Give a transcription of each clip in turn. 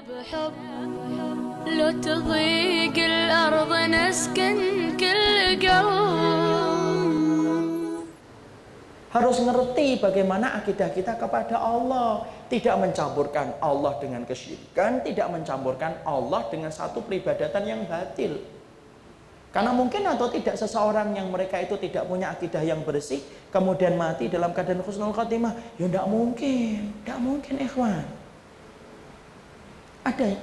بحب لو تضيق الأرض نسكن كل قلب. Harus ngerti bagaimana akidah kita kepada Allah. Tidak mencampurkan Allah dengan kesyirikan, tidak mencampurkan Allah dengan satu peribadatan yang batil. Karena mungkin atau tidak seseorang yang mereka itu tidak punya akidah yang bersih, kemudian mati dalam keadaan husnul khotimah. Ya tidak mungkin ikhwan. Ada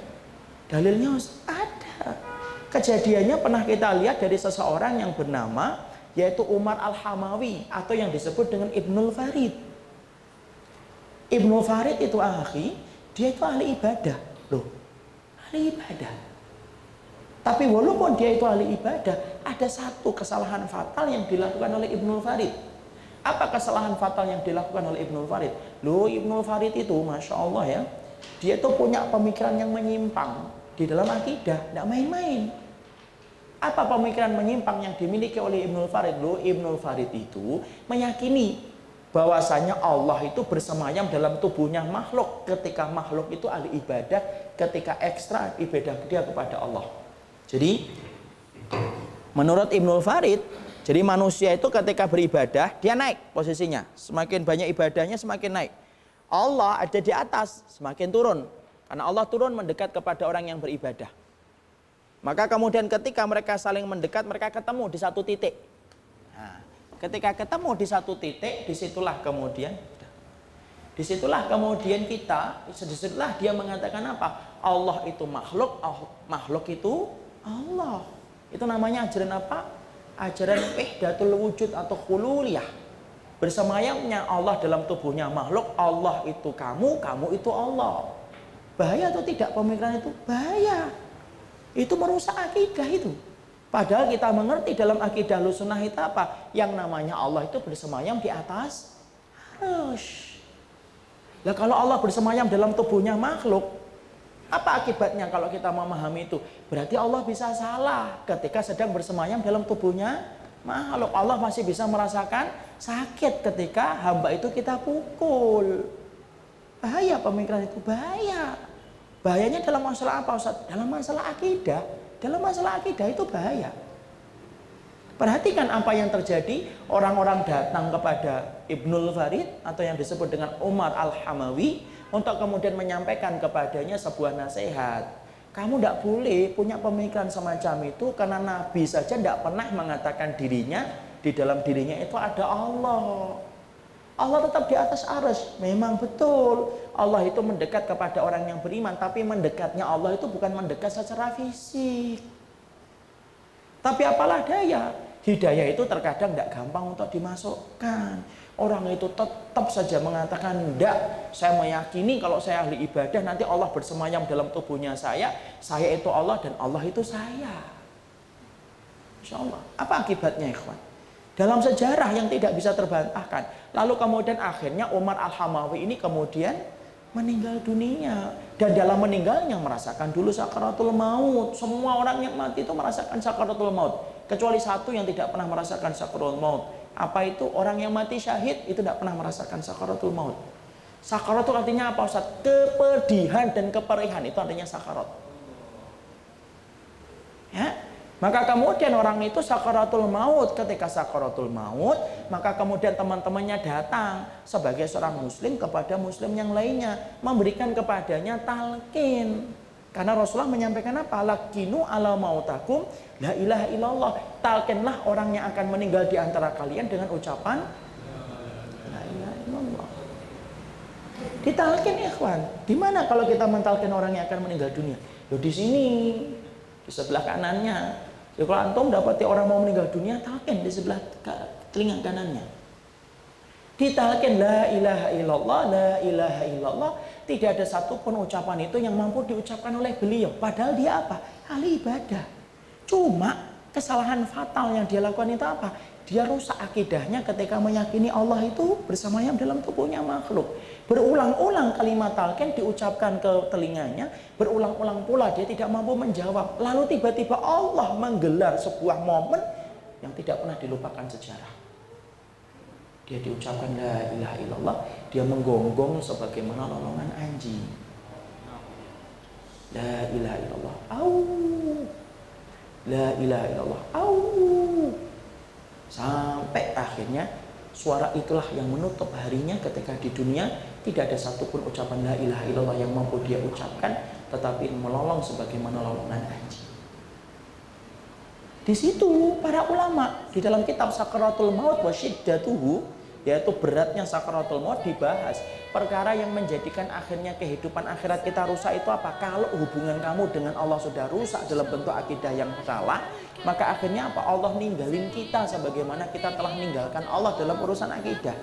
dalilnya, ada. Kejadiannya pernah kita lihat dari seseorang yang bernama yaitu Umar Al-Hamawi atau yang disebut dengan Ibnul Farid. Ibnul Farid itu dia itu ahli ibadah, loh, ahli ibadah. Tapi walaupun dia itu ahli ibadah, ada satu kesalahan fatal yang dilakukan oleh Ibnul Farid. Apa kesalahan fatal yang dilakukan oleh Ibnul Farid? Loh, Ibnul Farid itu, masya Allah ya, dia itu punya pemikiran yang menyimpang di dalam akidah, tidak main-main. Apa pemikiran menyimpang yang dimiliki oleh Ibnul Farid? Loh, Ibnul Farid itu meyakini bahwasanya Allah itu bersemayam dalam tubuhnya makhluk ketika makhluk itu ahli ibadah, ketika ekstra ibadah dia kepada Allah. Jadi menurut Ibnul Farid, jadi manusia itu ketika beribadah dia naik posisinya, semakin banyak ibadahnya semakin naik. Allah ada di atas, semakin turun. Karena Allah turun mendekat kepada orang yang beribadah. Maka kemudian ketika mereka saling mendekat, mereka ketemu di satu titik. Nah, ketika ketemu di satu titik, disitulah kemudian dia mengatakan apa? Allah itu makhluk, makhluk itu Allah. Itu namanya ajaran apa? Ajaran wahdatul wujud atau hululiyah. Bersemayamnya Allah dalam tubuhnya makhluk, Allah itu kamu, kamu itu Allah. Bahaya atau tidak pemikiran itu? Bahaya. Itu merusak akidah itu. Padahal kita mengerti dalam akidah Ahlussunnah itu apa? Yang namanya Allah itu bersemayam di atas arsy. Lah kalau Allah bersemayam dalam tubuhnya makhluk, apa akibatnya kalau kita memahami itu? Berarti Allah bisa salah ketika sedang bersemayam dalam tubuhnya makhluk. Allah masih bisa merasakan sakit ketika hamba itu kita pukul. Bahaya pemikiran itu, bahaya. Bahayanya dalam masalah apa, Ustaz? Dalam masalah akidah. Dalam masalah akidah itu bahaya. Perhatikan apa yang terjadi. Orang-orang datang kepada Ibnul Farid atau yang disebut dengan Umar Al-Hamawi untuk kemudian menyampaikan kepadanya sebuah nasihat. Kamu tidak boleh punya pemikiran semacam itu karena Nabi saja tidak pernah mengatakan dirinya, di dalam dirinya itu ada Allah. Allah tetap di atas arsy. Memang betul Allah itu mendekat kepada orang yang beriman, tapi mendekatnya Allah itu bukan mendekat secara fisik. Tapi apalah daya, hidayah itu terkadang tidak gampang untuk dimasukkan. Orang itu tetap saja mengatakan, enggak, saya meyakini kalau saya ahli ibadah nanti Allah bersemayam dalam tubuhnya saya itu Allah dan Allah itu saya. Insya Allah. Apa akibatnya ikhwan? Dalam sejarah yang tidak bisa terbantahkan. Lalu kemudian akhirnya Umar Al-Hamawi ini kemudian meninggal dunia. Dan dalam meninggalnya merasakan dulu sakaratul maut. Semua orang yang mati itu merasakan sakaratul maut. Kecuali satu yang tidak pernah merasakan sakaratul maut. Apa itu? Orang yang mati syahid itu tidak pernah merasakan sakaratul maut. Sakarat itu artinya apa Ustaz? Kepedihan dan keperihan, itu artinya sakarat. Ya. Maka kemudian orang itu sakaratul maut. Ketika sakaratul maut, maka kemudian teman-temannya datang sebagai seorang muslim kepada muslim yang lainnya, memberikan kepadanya talqin. Karena Rasulullah menyampaikan apa? Lakinu ala mautakum la ilaha illallah. Talqinlah orang yang akan meninggal di antara kalian dengan ucapan la ilaha illallah. Ditalqin ikhwan. Di mana kalau kita mentalqin orang yang akan meninggal dunia? Loh, di sini, di sebelah kanannya. Ya, kalau antum dapati orang mau meninggal dunia, talqin di sebelah telinga kanannya. Ditalqin la ilaha illallah, la ilaha illallah. Tidak ada satupun ucapan itu yang mampu diucapkan oleh beliau. Padahal dia apa? Ahli ibadah. Cuma kesalahan fatal yang dia lakukan itu apa? Dia rusak akidahnya ketika meyakini Allah itu bersemayam dalam tubuhnya makhluk. Berulang-ulang kalimat talqin diucapkan ke telinganya, berulang-ulang pula dia tidak mampu menjawab. Lalu tiba-tiba Allah menggelar sebuah momen yang tidak pernah dilupakan sejarah. Dia diucapkan la ilaha illallah, dia menggonggong sebagaimana lolongan anjing. ilaha illallah. Au. La ilaha illallah. Au. Sampai akhirnya suara itulah yang menutup harinya ketika di dunia tidak ada satupun ucapan la ilaha illallah yang mampu dia ucapkan, tetapi melolong sebagaimana lolongan anjing. Di situ para ulama di dalam kitab Sakaratul Maut wa Syiddatuhu, yaitu beratnya sakaratul maut, dibahas perkara yang menjadikan akhirnya kehidupan akhirat kita rusak itu apa? Kalau hubungan kamu dengan Allah sudah rusak dalam bentuk akidah yang salah, maka akhirnya apa? Allah ninggalin kita sebagaimana kita telah meninggalkan Allah dalam urusan akidah.